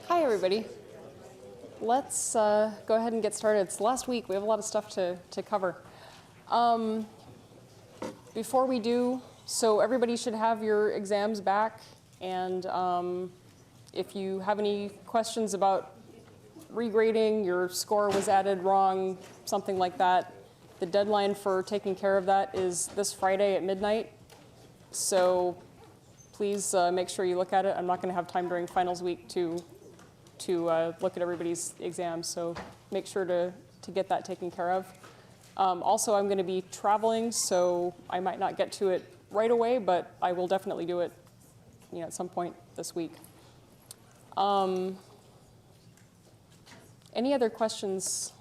Hi, everybody. Let's go ahead and get started. It's the last week. We have a lot of stuff to cover. Before we do, so everybody should have your exams back. And if you have any questions about regrading, your score was added wrong, something like that, the deadline for taking care of that is this Friday at midnight. So please make sure you look at it. I'm not going to have time during finals week to look at everybody's exams, so make sure to get that taken care of. Also, I'm going to be traveling, so I might not get to it right away, but I will definitely do it, at some point this week. Any other questions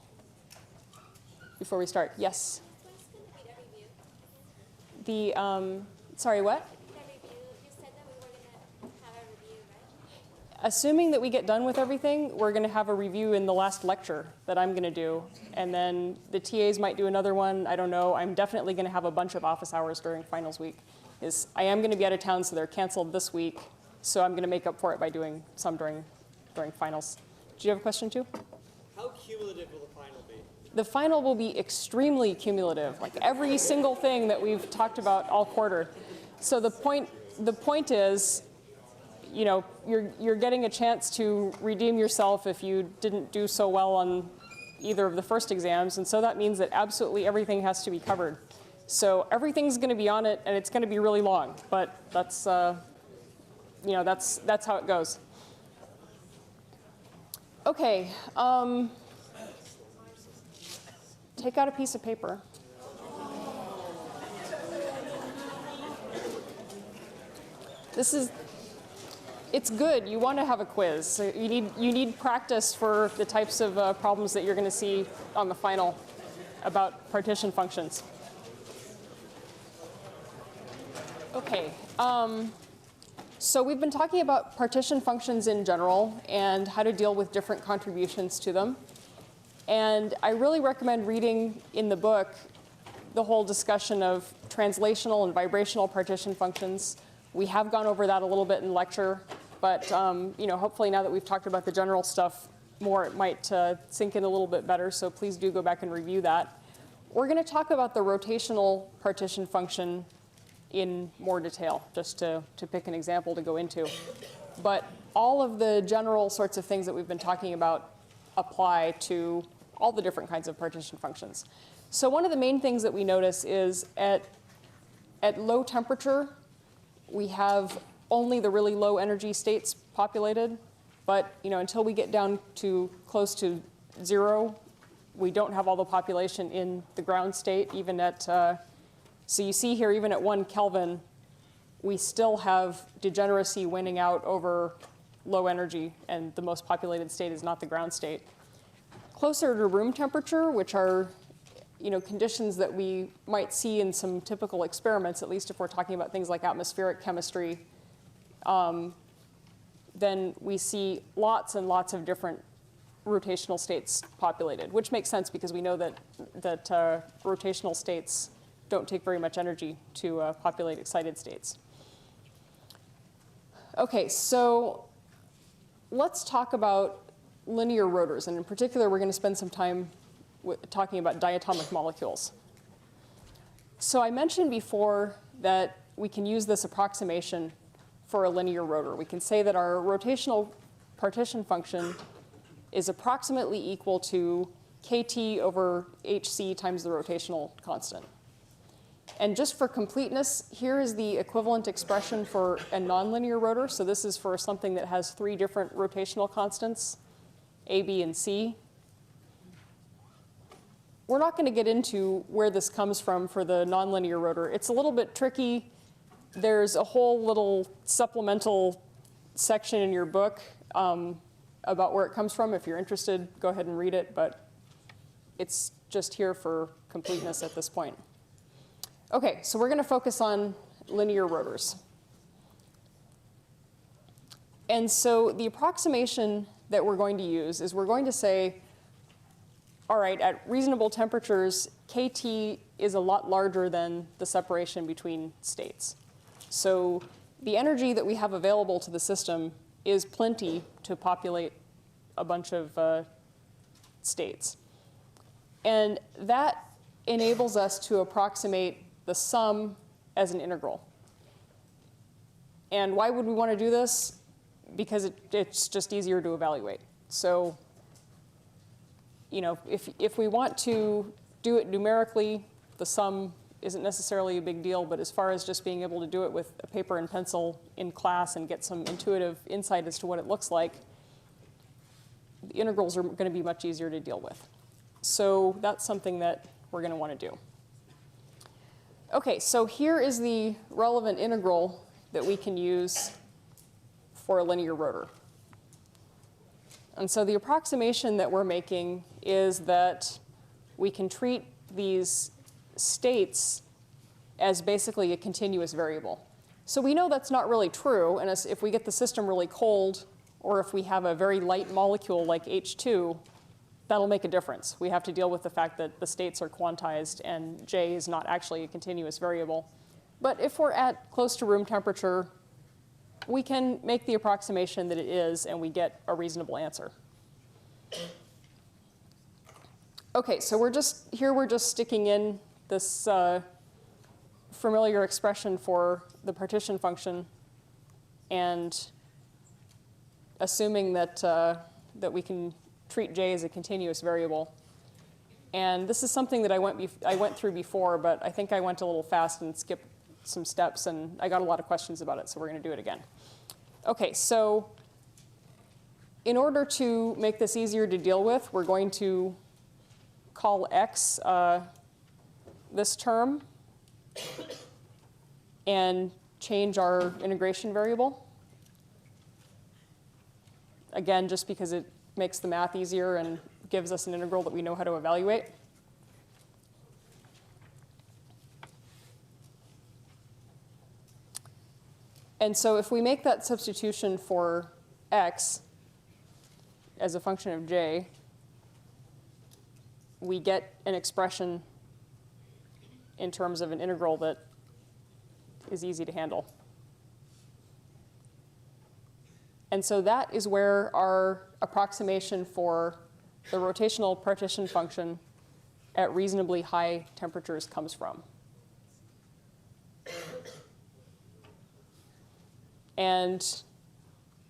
before we start? Yes? Sorry, what? Assuming that we get done with everything, we're going to have a review in the last lecture that I'm going to do. And then the TAs might do another one. I don't know. I'm definitely going to have a bunch of office hours during finals week. I am going to be out of town, so they're canceled this week. So I'm going to make up for it by doing some during finals. Do you have a question, too? How cumulative will the final be? The final will be extremely cumulative, like every single thing that we've talked about all quarter. So the point is, you're getting a chance to redeem yourself if you didn't do so well on either of the first exams. And so that means that absolutely everything has to be covered. So everything's going to be on it, and it's going to be really long. But that's, that's how it goes. OK. Take out a piece of paper. It's good. You want to have a quiz. So you need practice for the types of problems that you're going to see on the final about partition functions. OK. So we've been talking about partition functions in general and how to deal with different contributions to them. And I really recommend reading in the book the whole discussion of translational and vibrational partition functions. We have gone over that a little bit in lecture. But hopefully now that we've talked about the general stuff more, it might sink in a little bit better. So please do go back and review that. We're going to talk about the rotational partition function in more detail, just to pick an example to go into. But all of the general sorts of things that we've been talking about apply to all the different kinds of partition functions. So one of the main things that we notice is at low temperature, we have only the really low energy states populated. But until we get down to close to 0, we don't have all the population in the ground state, even at, so you see here, even at 1 Kelvin, we still have degeneracy winning out over low energy, and the most populated state is not the ground state. Closer to room temperature, which are conditions that we might see in some typical experiments, at least if we're talking about things like atmospheric chemistry, then we see lots and lots of different rotational states populated, which makes sense because we know that rotational states don't take very much energy to populate excited states. OK, so let's talk about linear rotors. And in particular, we're going to spend some time talking about diatomic molecules. So I mentioned before that we can use this approximation for a linear rotor. We can say that our rotational partition function is approximately equal to kT over hc times the rotational constant. And just for completeness, here is the equivalent expression for a nonlinear rotor. So this is for something that has 3 different rotational constants, A, B, and C. We're not going to get into where this comes from for the nonlinear rotor. It's a little bit tricky. There's a whole little supplemental section in your book about where it comes from. If you're interested, go ahead and read it. But it's just here for completeness at this point. OK, so we're going to focus on linear rotors. And so the approximation that we're going to use is we're going to say, all right, at reasonable temperatures, kT is a lot larger than the separation between states. So the energy that we have available to the system is plenty to populate a bunch of states. And that enables us to approximate the sum as an integral. And why would we want to do this? Because it's just easier to evaluate. So, if we want to do it numerically, the sum isn't necessarily a big deal, but as far as just being able to do it with a paper and pencil in class and get some intuitive insight as to what it looks like, the integrals are going to be much easier to deal with. So that's something that we're going to want to do. Okay, so here is the relevant integral that we can use for a linear rotor. And so the approximation that we're making is that we can treat these states as basically a continuous variable. So we know that's not really true, and if we get the system really cold, or if we have a very light molecule like H2, that'll make a difference. We have to deal with the fact that the states are quantized and J is not actually a continuous variable. But if we're at close to room temperature, we can make the approximation that it is, and we get a reasonable answer. Okay, so we're just sticking in this familiar expression for the partition function and assuming that, that we can treat J as a continuous variable. And this is something that I went through before, but I think I went a little fast and skipped some steps, and I got a lot of questions about it, so we're going to do it again. Okay, so in order to make this easier to deal with, we're going to call X this term and change our integration variable. Again, just because it makes the math easier and gives us an integral that we know how to evaluate. And so if we make that substitution for X as a function of J, we get an expression in terms of an integral that is easy to handle. And so that is where our approximation for the rotational partition function at reasonably high temperatures comes from. And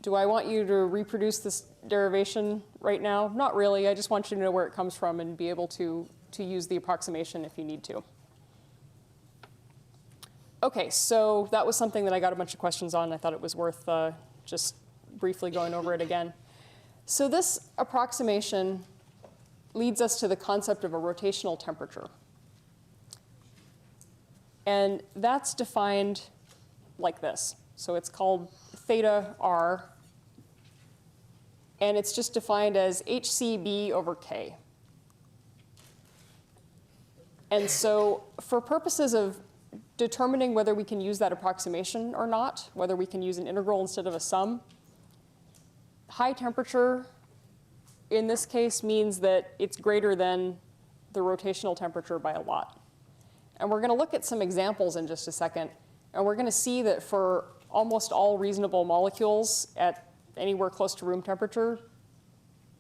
do I want you to reproduce this derivation right now? Not really. I just want you to know where it comes from and be able to use the approximation if you need to. OK, so that was something that I got a bunch of questions on. I thought it was worth just briefly going over it again. So this approximation leads us to the concept of a rotational temperature. And that's defined like this. So it's called theta R, and it's just defined as HCB over K. And so for purposes of determining whether we can use that approximation or not, whether we can use an integral instead of a sum, high temperature in this case means that it's greater than the rotational temperature by a lot. And we're going to look at some examples in just a second, and we're going to see that for almost all reasonable molecules at anywhere close to room temperature,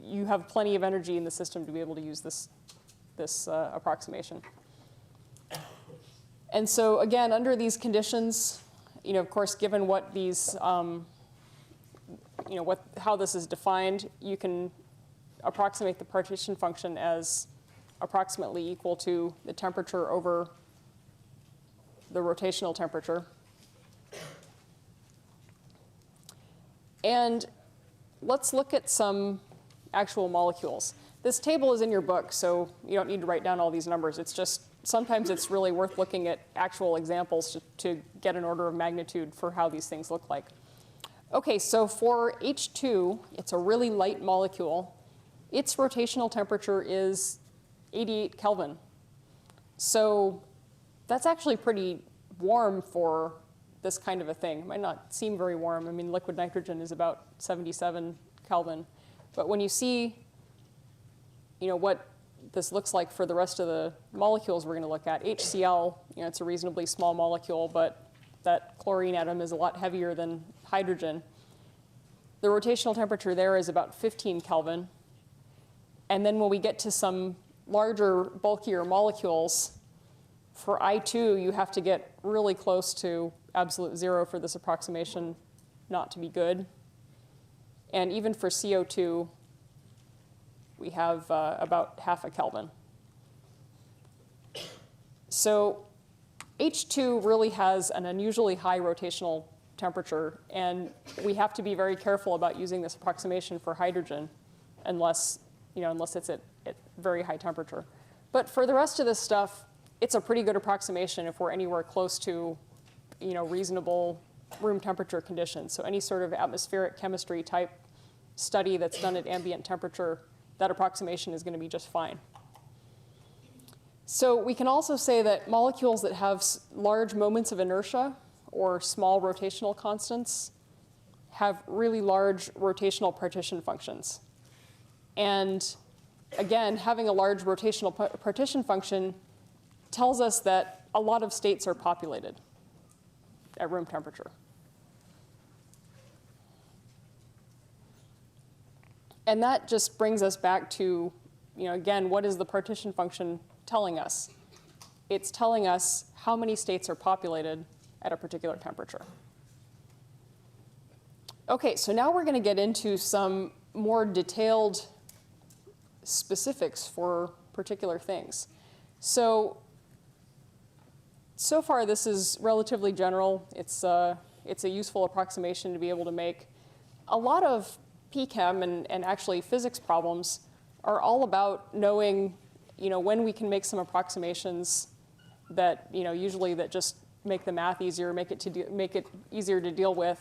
you have plenty of energy in the system to be able to use this approximation. And so again, under these conditions, of course, given what these, how this is defined, you can approximate the partition function as approximately equal to the temperature over the rotational temperature. And let's look at some actual molecules. This table is in your book, so you don't need to write down all these numbers. It's just, sometimes it's really worth looking at actual examples to get an order of magnitude for how these things look like. OK, so for H2, it's a really light molecule. Its rotational temperature is 88 Kelvin. So that's actually pretty warm for this kind of a thing. It might not seem very warm. I mean, liquid nitrogen is about 77 Kelvin. But when you see what this looks like for the rest of the molecules we're going to look at, HCl, it's a reasonably small molecule, but that chlorine atom is a lot heavier than hydrogen. the rotational temperature there is about 15 Kelvin. And then when we get to some larger, bulkier molecules, for I2, you have to get really close to absolute zero for this approximation not to be good. And even for CO2, we have about half a Kelvin. So H2 really has an unusually high rotational temperature, and we have to be very careful about using this approximation for hydrogen unless it's at very high temperature. But for the rest of this stuff, it's a pretty good approximation if we're anywhere close to reasonable room temperature conditions. So any sort of atmospheric chemistry type study that's done at ambient temperature, that approximation is going to be just fine. So we can also say that molecules that have large moments of inertia or small rotational constants have really large rotational partition functions. And again, having a large rotational partition function tells us that a lot of states are populated at room temperature. And that just brings us back to, again, what is the partition function telling us? It's telling us how many states are populated at a particular temperature. Okay, so now we're going to get into some more detailed specifics for particular things. So far this is relatively general. It's a useful approximation to be able to make. A lot of Chem and actually physics problems are all about knowing, when we can make some approximations that, usually that just make the math easier, make it easier to deal with.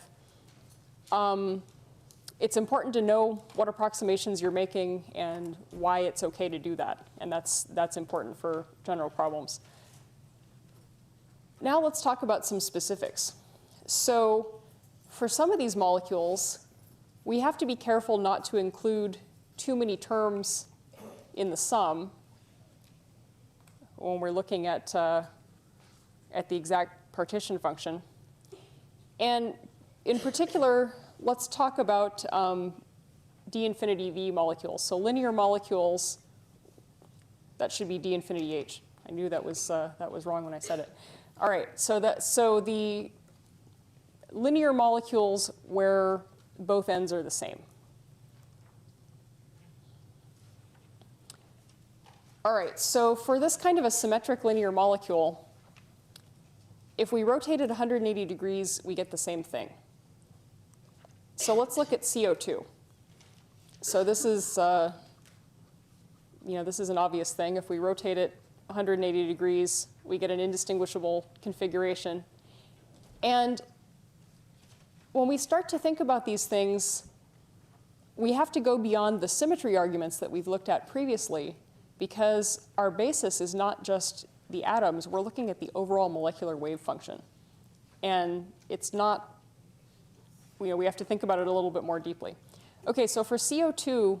It's important to know what approximations you're making and why it's okay to do that, and that's important for general problems. Now let's talk about some specifics. So for some of these molecules, we have to be careful not to include too many terms in the sum when we're looking at the exact partition function. And in particular, let's talk about d infinity v molecules. So linear molecules, that should be d infinity h. I knew that was wrong when I said it. All right, so the linear molecules where both ends are the same. All right, so for this kind of a symmetric linear molecule, if we rotate it 180 degrees, we get the same thing. So let's look at CO2. So this is, this is an obvious thing. If we rotate it 180 degrees, we get an indistinguishable configuration. And when we start to think about these things, we have to go beyond the symmetry arguments that we've looked at previously, because our basis is not just the atoms. We're looking at the overall molecular wave function. And it's not, we have to think about it a little bit more deeply. Okay, so for CO2,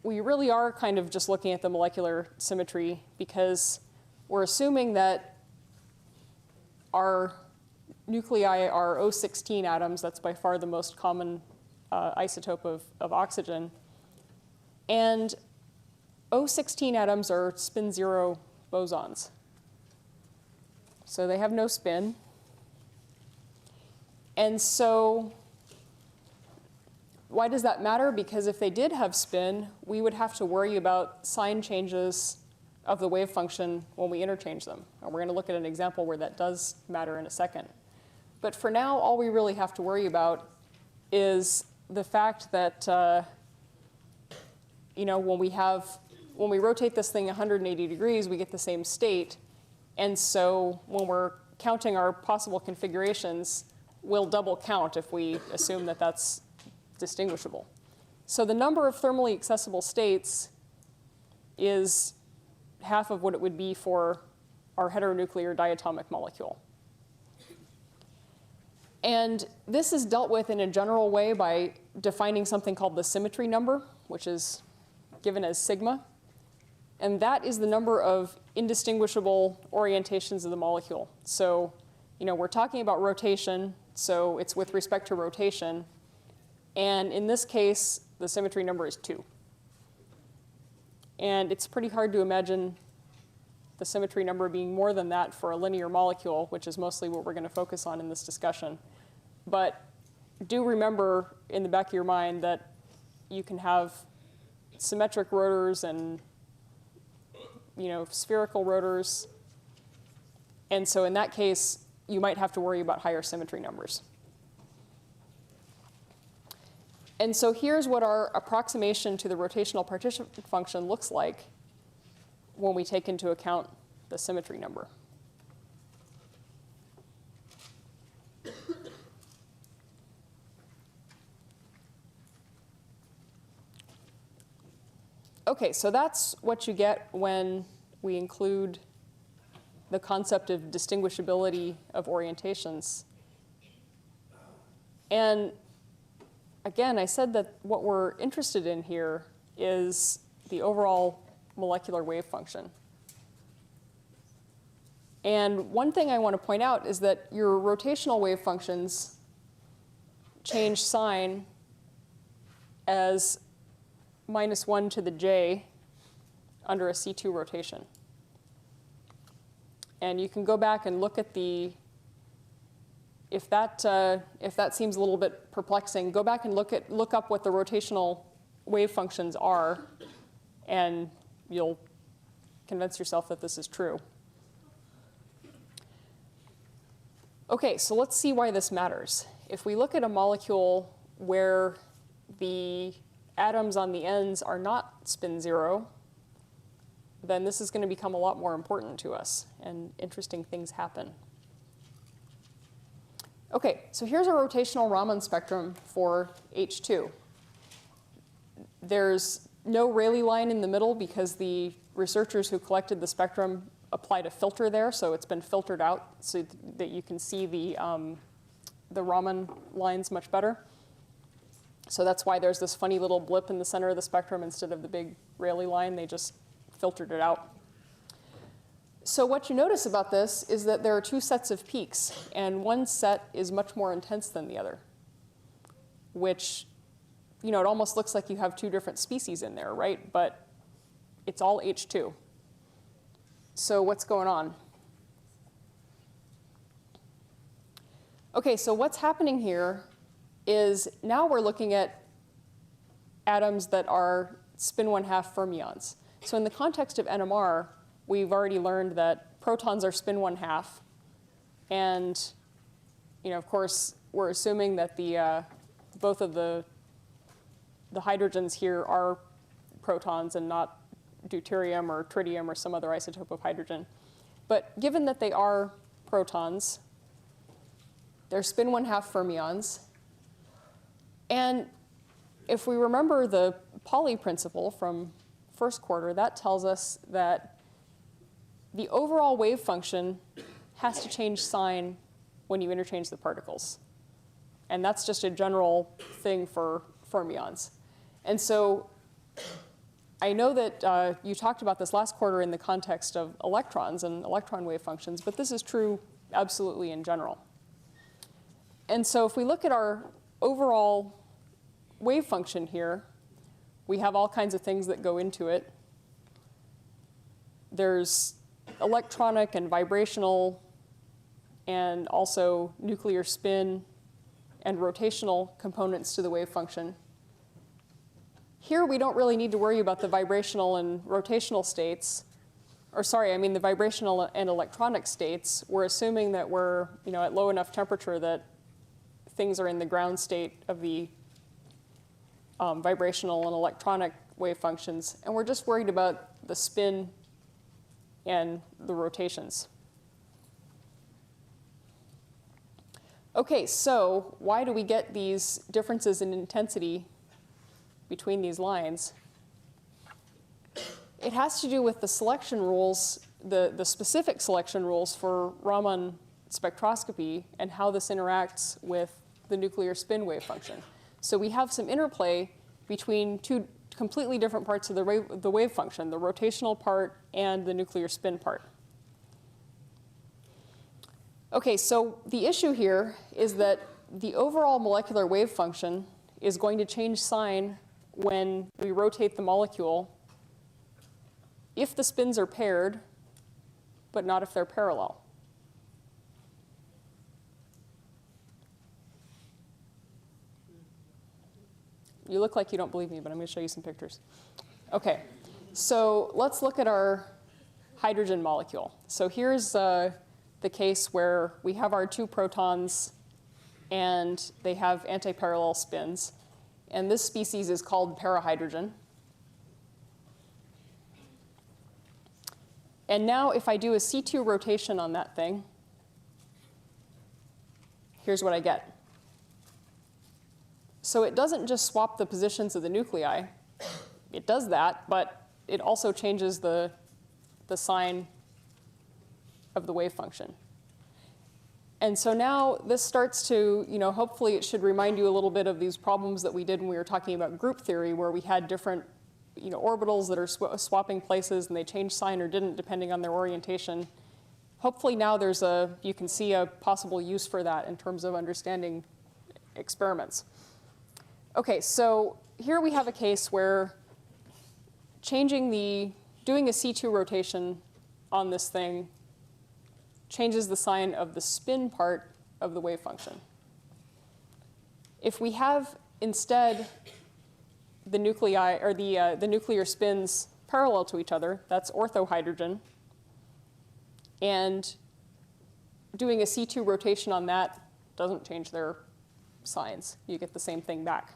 we really are kind of just looking at the molecular symmetry, because we're assuming that our nuclei are O16 atoms. That's by far the most common isotope of oxygen. And O16 atoms are spin zero bosons. So they have no spin. And so why does that matter? Because if they did have spin, we would have to worry about sign changes of the wave function when we interchange them. And we're going to look at an example where that does matter in a second. But for now, all we really have to worry about is the fact that when we rotate this thing 180 degrees, we get the same state. And so when we're counting our possible configurations, we'll double count if we assume that that's distinguishable. So the number of thermally accessible states is half of what it would be for our heteronuclear diatomic molecule. And this is dealt with in a general way by defining something called the symmetry number, which is given as sigma. And that is the number of indistinguishable orientations of the molecule. So, we're talking about rotation, so it's with respect to rotation. And in this case, the symmetry number is 2. And it's pretty hard to imagine the symmetry number being more than that for a linear molecule, which is mostly what we're going to focus on in this discussion. But do remember in the back of your mind that you can have symmetric rotors and spherical rotors. And so in that case, you might have to worry about higher symmetry numbers. And so here's what our approximation to the rotational partition function looks like when we take into account the symmetry number. Okay, so that's what you get when we include the concept of distinguishability of orientations. And again, I said that what we're interested in here is the overall molecular wave function. And one thing I want to point out is that your rotational wave functions change sign as -1 to the j under a C2 rotation. And you can go back and look at if that seems a little bit perplexing, go back and look up what the rotational wave functions are, and you'll convince yourself that this is true. Okay, so let's see why this matters. If we look at a molecule where the atoms on the ends are not spin 0, then this is going to become a lot more important to us, and interesting things happen. Okay, so here's a rotational Raman spectrum for H2. There's no Rayleigh line in the middle because the researchers who collected the spectrum applied a filter there, so it's been filtered out so that you can see the Raman lines much better. So that's why there's this funny little blip in the center of the spectrum instead of the big Rayleigh line. They just filtered it out. So what you notice about this is that there are 2 sets of peaks, and one set is much more intense than the other, which, it almost looks like you have 2 different species in there, right? But it's all H2. So what's going on? Okay, so what's happening here is now we're looking at atoms that are spin 1/2 fermions. So in the context of NMR, we've already learned that protons are spin 1/2, and of course, we're assuming that both of the hydrogens here are protons and not deuterium or tritium or some other isotope of hydrogen. But given that they are protons, they're spin 1/2 fermions, and if we remember the Pauli principle from first quarter, that tells us that the overall wave function has to change sign when you interchange the particles. And that's just a general thing for fermions. And so I know that you talked about this last quarter in the context of electrons and electron wave functions, but this is true absolutely in general. And so if we look at our overall wave function here, we have all kinds of things that go into it. There's electronic and vibrational and also nuclear spin and rotational components to the wave function. Here we don't really need to worry about the vibrational and rotational states, the vibrational and electronic states. We're assuming that we're at low enough temperature that things are in the ground state of the vibrational and electronic wave functions, and we're just worried about the spin and the rotations. Okay, so why do we get these differences in intensity between these lines? It has to do with the selection rules, the specific selection rules for Raman spectroscopy and how this interacts with the nuclear spin wave function. So we have some interplay between 2 completely different parts of the wave function, the rotational part and the nuclear spin part. Okay, so the issue here is that the overall molecular wave function is going to change sign when we rotate the molecule if the spins are paired, but not if they're parallel. You look like you don't believe me, but I'm going to show you some pictures. Okay, so let's look at our hydrogen molecule. So here's the case where we have our two protons and they have antiparallel spins. And this species is called parahydrogen. And now if I do a C2 rotation on that thing, here's what I get. So it doesn't just swap the positions of the nuclei. It does that, but it also changes the sign of the wave function. And so now this starts to, hopefully it should remind you a little bit of these problems that we did when we were talking about group theory, where we had different orbitals that are swapping places and they change sign or didn't depending on their orientation. Hopefully now you can see a possible use for that in terms of understanding experiments. Okay, so here we have a case where doing a C2 rotation on this thing changes the sign of the spin part of the wave function. If we have instead the nuclei, or the nuclear spins parallel to each other, that's orthohydrogen, and doing a C2 rotation on that doesn't change their signs. You get the same thing back.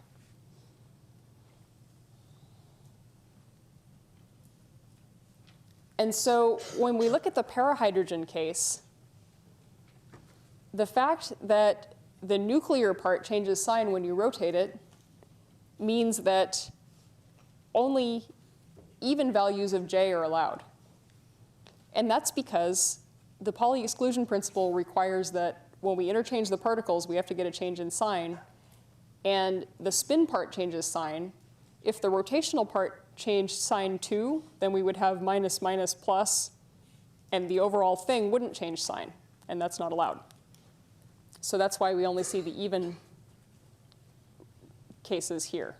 And so when we look at the parahydrogen case, the fact that the nuclear part changes sign when you rotate it means that only even values of J are allowed. And that's because the Pauli exclusion principle requires that when we interchange the particles, we have to get a change in sign. And the spin part changes sign. If the rotational part changed sign too, then we would have minus, minus, plus, and the overall thing wouldn't change sign, and that's not allowed. So that's why we only see the even cases here.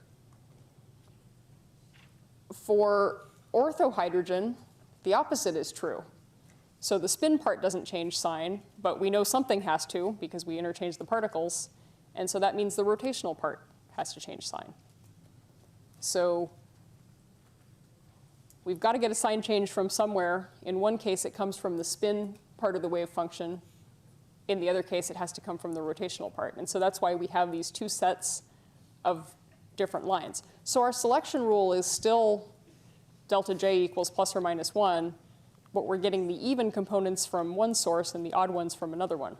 For orthohydrogen, the opposite is true. So the spin part doesn't change sign, but we know something has to because we interchange the particles, and so that means the rotational part has to change sign. So we've got to get a sign change from somewhere. In one case, it comes from the spin part of the wave function. In the other case, it has to come from the rotational part. And so that's why we have these two sets of different lines. So our selection rule is still delta J equals plus or minus 1, but we're getting the even components from one source and the odd ones from another one.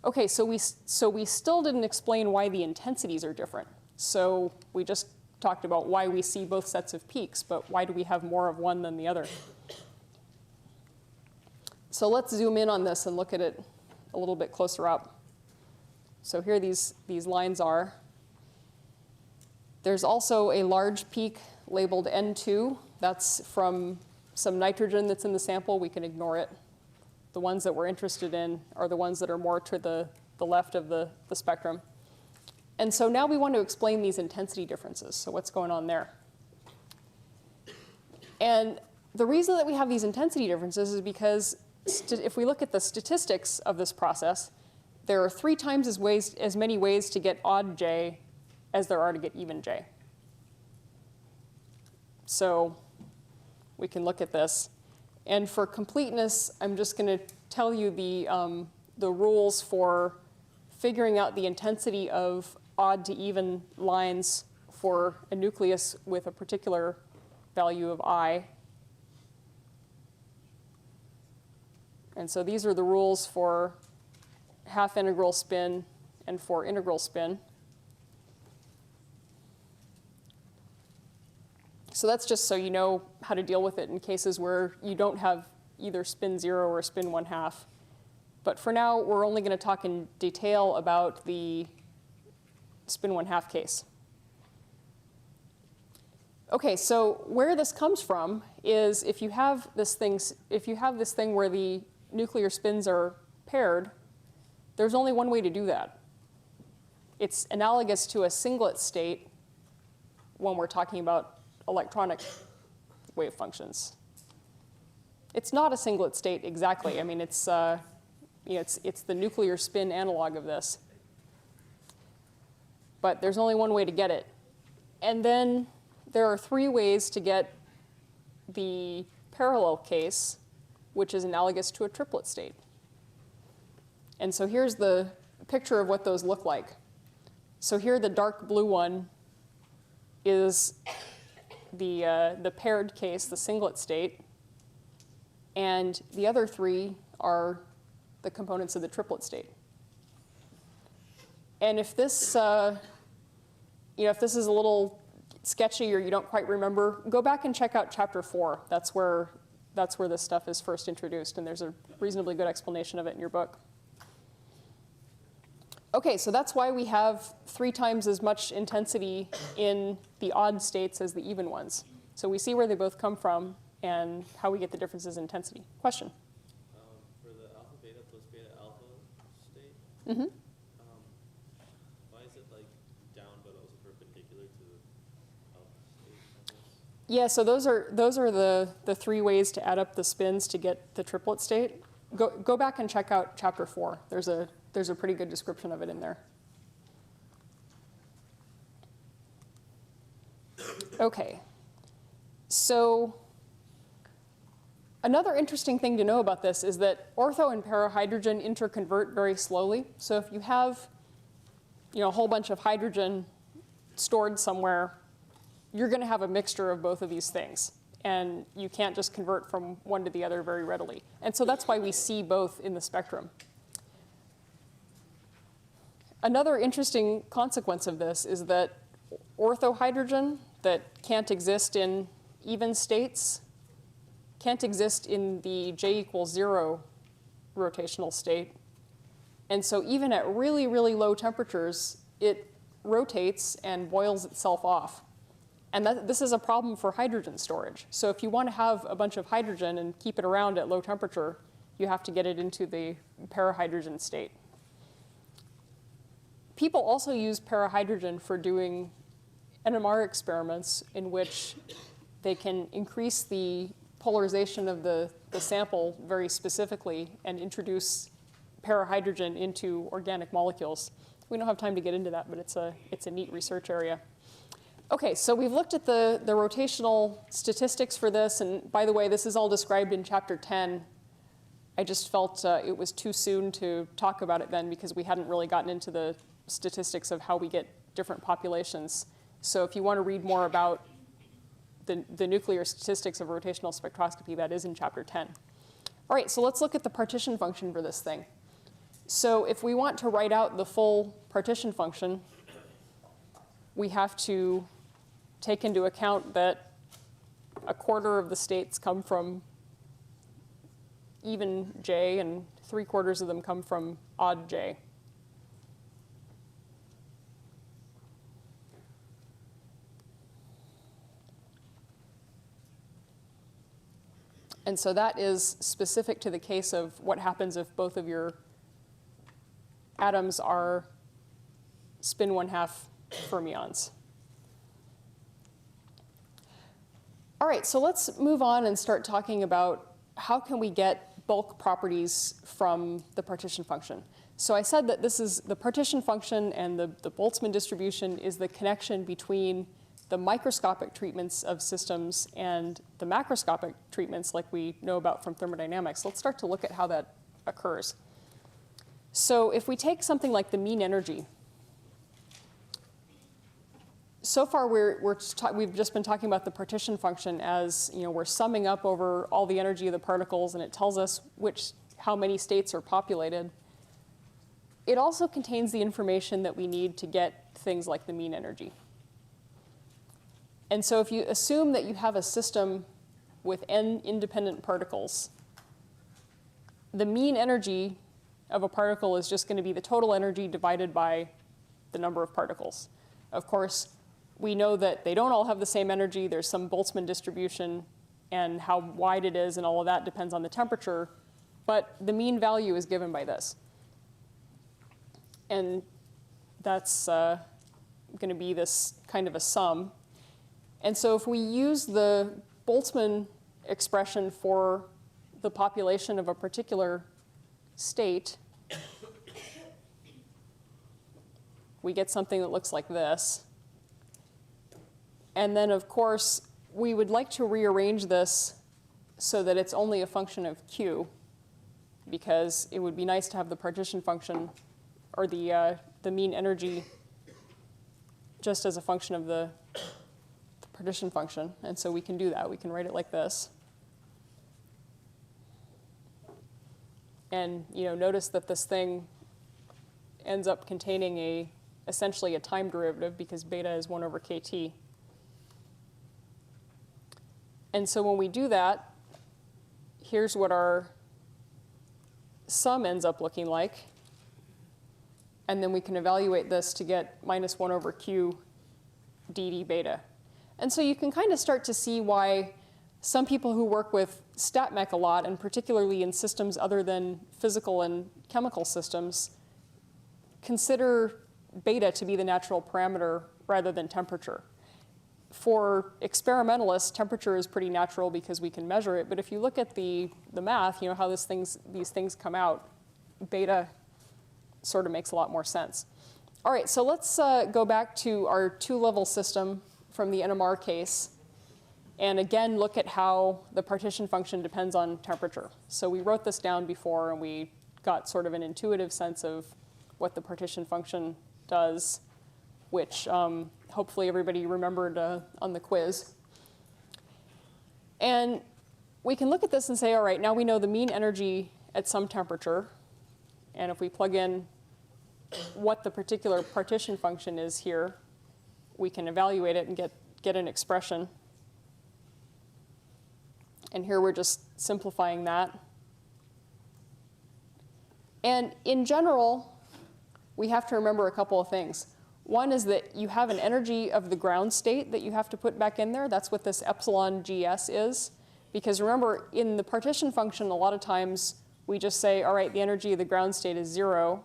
OK, so we still didn't explain why the intensities are different. So we just talked about why we see both sets of peaks, but why do we have more of one than the other? So let's zoom in on this and look at it a little bit closer up. So here these lines are. There's also a large peak labeled N2. That's from some nitrogen that's in the sample. We can ignore it. The ones that we're interested in are the ones that are more to the left of the spectrum. And so now we want to explain these intensity differences. So what's going on there? And the reason that we have these intensity differences is because if we look at the statistics of this process, there are 3 times as many ways to get odd J as there are to get even J. So we can look at this. And for completeness, I'm just going to tell you the rules for figuring out the intensity of odd to even lines for a nucleus with a particular value of I. And so these are the rules for half integral spin and for integral spin. So that's just so you know how to deal with it in cases where you don't have either spin 0 or spin 1/2. But for now, we're only going to talk in detail about the spin 1/2 case. Okay, so where this comes from is if you have this thing where the nuclear spins are paired, there's only one way to do that. It's analogous to a singlet state when we're talking about electronic wave functions. It's not a singlet state exactly. I mean, it's the nuclear spin analog of this. But there's only one way to get it. And then there are three ways to get the parallel case, which is analogous to a triplet state. And so here's the picture of what those look like. So here the dark blue one is the paired case, the singlet state. And the other three are the components of the triplet state. And if this, if this is a little sketchy or you don't quite remember, go back and check out chapter 4. That's where this stuff is first introduced, and there's a reasonably good explanation of it in your book. Okay, so that's why we have 3 times as much intensity in the odd states as the even ones. So we see where they both come from and how we get the differences in intensity. Question? For the alpha beta plus beta alpha state, Mm-hmm. why is it like down but also perpendicular to the alpha state, I guess? Yeah, so those are the 3 ways to add up the spins to get the triplet state. Go back and check out chapter 4. There's a pretty good description of it in there. Okay, so another interesting thing to know about this is that ortho and parahydrogen interconvert very slowly. So if you have a whole bunch of hydrogen stored somewhere, you're going to have a mixture of both of these things. And you can't just convert from one to the other very readily. And so that's why we see both in the spectrum. Another interesting consequence of this is that orthohydrogen that can't exist in even states can't exist in the J = 0 rotational state. And so even at really, really low temperatures, it rotates and boils itself off. And this is a problem for hydrogen storage. So if you want to have a bunch of hydrogen and keep it around at low temperature, you have to get it into the parahydrogen state. People also use parahydrogen for doing NMR experiments in which they can increase the polarization of the sample very specifically and introduce parahydrogen into organic molecules. We don't have time to get into that, but it's a neat research area. Okay, so we've looked at the rotational statistics for this, and by the way, this is all described in chapter 10. I just felt it was too soon to talk about it then because we hadn't really gotten into the statistics of how we get different populations. So if you want to read more about the nuclear statistics of rotational spectroscopy, that is in chapter 10. All right, so let's look at the partition function for this thing. So if we want to write out the full partition function, we have to take into account that 1/4 of the states come from even J and 3/4 of them come from odd J. And so that is specific to the case of what happens if both of your atoms are spin 1/2 fermions. All right, so let's move on and start talking about how can we get bulk properties from the partition function. So I said that this is the partition function, and the Boltzmann distribution is the connection between the microscopic treatments of systems and the macroscopic treatments like we know about from thermodynamics. Let's start to look at how that occurs. So if we take something like the mean energy, so far we've just been talking about the partition function as we're summing up over all the energy of the particles, and it tells us how many states are populated. It also contains the information that we need to get things like the mean energy. And so if you assume that you have a system with n independent particles, the mean energy of a particle is just going to be the total energy divided by the number of particles. Of course, we know that they don't all have the same energy. There's some Boltzmann distribution, and how wide it is and all of that depends on the temperature. But the mean value is given by this. And that's going to be this kind of a sum. And so if we use the Boltzmann expression for the population of a particular state, we get something that looks like this. And then, of course, we would like to rearrange this so that it's only a function of Q, because it would be nice to have the partition function, or the mean energy, just as a function of the partition function. And so we can do that. We can write it like this. And notice that this thing ends up containing essentially a time derivative, because beta is 1 over kT. And so when we do that, here's what our sum ends up looking like. And then we can evaluate this to get minus 1 over q dd beta. And so you can kind of start to see why some people who work with StatMech a lot, and particularly in systems other than physical and chemical systems, consider beta to be the natural parameter rather than temperature. For experimentalists, temperature is pretty natural because we can measure it. But if you look at the math, how these things come out, beta sort of makes a lot more sense. All right, so let's go back to our two-level system from the NMR case, and again look at how the partition function depends on temperature. So we wrote this down before, and we got sort of an intuitive sense of what the partition function does, which hopefully everybody remembered on the quiz. And we can look at this and say, all right, now we know the mean energy at some temperature. And if we plug in what the particular partition function is here, we can evaluate it and get an expression. And here we're just simplifying that. And in general, we have to remember a couple of things. One is that you have an energy of the ground state that you have to put back in there. That's what this epsilon gs is. Because remember, in the partition function, a lot of times we just say, all right, the energy of the ground state is 0.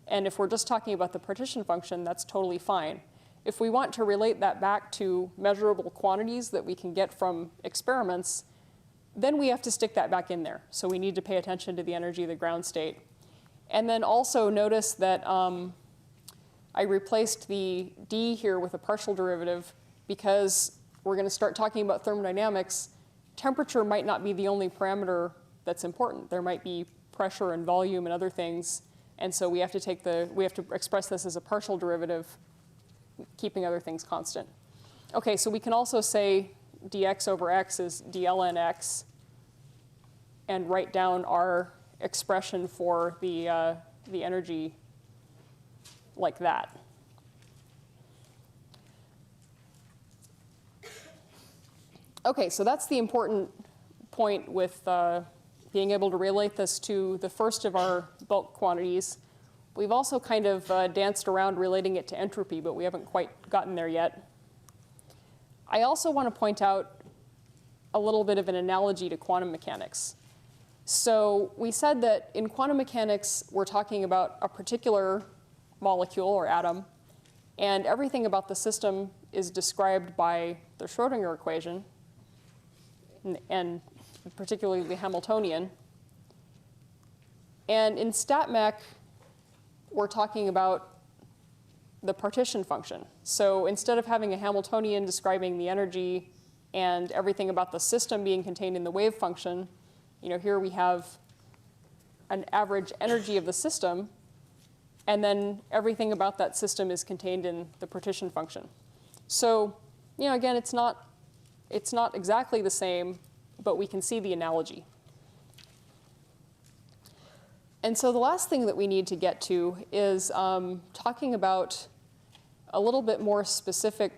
And if we're just talking about the partition function, that's totally fine. If we want to relate that back to measurable quantities that we can get from experiments, then we have to stick that back in there. So we need to pay attention to the energy of the ground state. And then also notice that I replaced the d here with a partial derivative because we're going to start talking about thermodynamics. Temperature might not be the only parameter that's important. There might be pressure and volume and other things. And so we have to express this as a partial derivative, keeping other things constant. Okay, so we can also say dx over x is dln x, and write down our expression for the energy like that. Okay, so that's the important point with being able to relate this to the first of our bulk quantities. We've also kind of danced around relating it to entropy, but we haven't quite gotten there yet. I also want to point out a little bit of an analogy to quantum mechanics. So we said that in quantum mechanics, we're talking about a particular molecule or atom, and everything about the system is described by the Schrodinger equation, and particularly the Hamiltonian. And in StatMech, we're talking about the partition function. So instead of having a Hamiltonian describing the energy and everything about the system being contained in the wave function, here we have an average energy of the system, and then everything about that system is contained in the partition function. So, again, it's not exactly the same, but we can see the analogy. And so the last thing that we need to get to is talking about a little bit more specific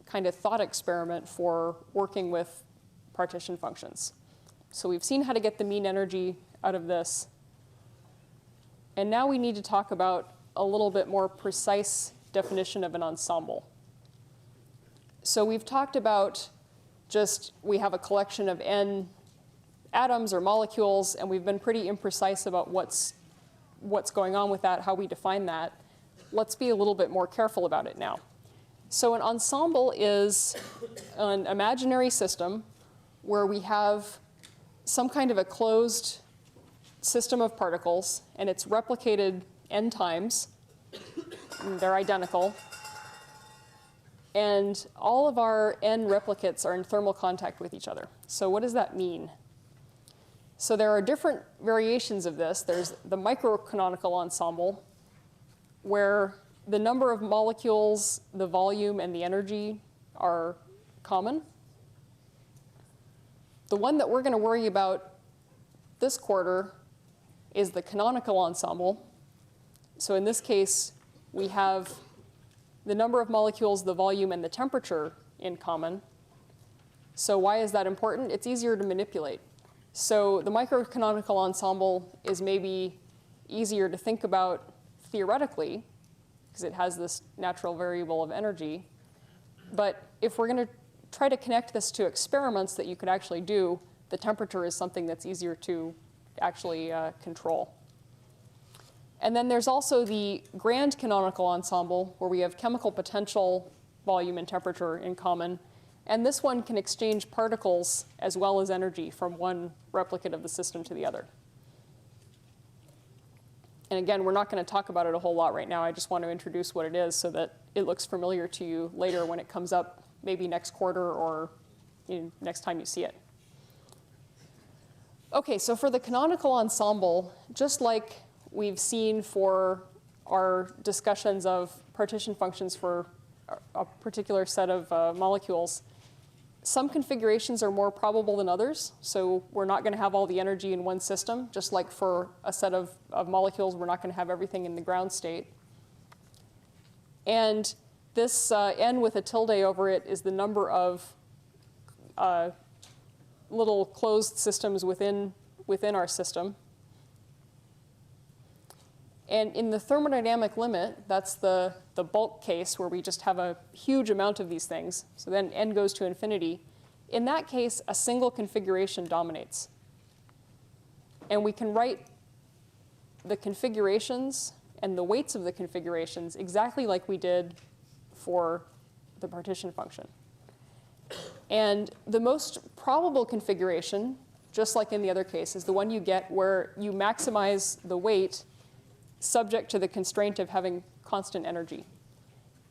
kind of thought experiment for working with partition functions. So we've seen how to get the mean energy out of this. And now we need to talk about a little bit more precise definition of an ensemble. So we've talked about we have a collection of n atoms or molecules, and we've been pretty imprecise about what's going on with that, how we define that. let's be a little bit more careful about it now. So an ensemble is an imaginary system where we have some kind of a closed system of particles, and it's replicated n times. And they're identical. And all of our n replicates are in thermal contact with each other. So what does that mean? So there are different variations of this. There's the microcanonical ensemble, where the number of molecules, the volume, and the energy are common. The one that we're going to worry about this quarter is the canonical ensemble. So in this case, we have the number of molecules, the volume, and the temperature in common. So why is that important? It's easier to manipulate. So the microcanonical ensemble is maybe easier to think about theoretically, because it has this natural variable of energy. But if we're going to try to connect this to experiments that you could actually do, the temperature is something that's easier to actually control. And then there's also the grand canonical ensemble, where we have chemical potential, volume, and temperature in common. And this one can exchange particles as well as energy from one replicate of the system to the other. And again, we're not going to talk about it a whole lot right now. I just want to introduce what it is so that it looks familiar to you later when it comes up, maybe next quarter or next time you see it. OK, so for the canonical ensemble, just like we've seen for our discussions of partition functions for a particular set of molecules, some configurations are more probable than others. So we're not going to have all the energy in one system. Just like for a set of molecules, we're not going to have everything in the ground state. And this n with a tilde over it is the number of little closed systems within our system. And in the thermodynamic limit, that's the bulk case where we just have a huge amount of these things. So then n goes to infinity. In that case, a single configuration dominates. And we can write the configurations and the weights of the configurations exactly like we did for the partition function. And the most probable configuration, just like in the other case, is the one you get where you maximize the weight subject to the constraint of having constant energy.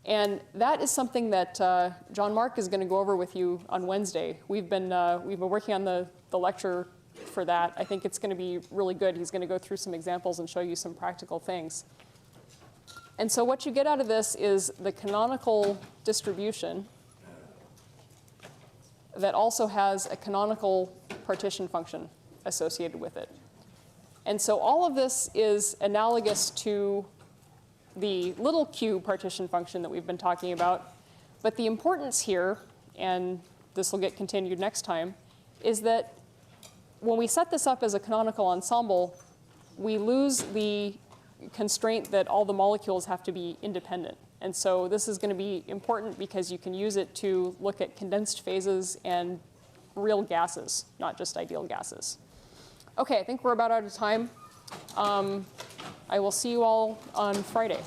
And that is something that John Mark is going to go over with you on Wednesday. We've been working on the lecture for that. I think it's going to be really good. He's going to go through some examples and show you some practical things. And so what you get out of this is the canonical distribution that also has a canonical partition function associated with it. And so all of this is analogous to the little q partition function that we've been talking about. But the importance here, and this will get continued next time, is that when we set this up as a canonical ensemble, we lose the constraint that all the molecules have to be independent. And so this is going to be important because you can use it to look at condensed phases and real gases, not just ideal gases. OK, I think we're about out of time. I will see you all on Friday.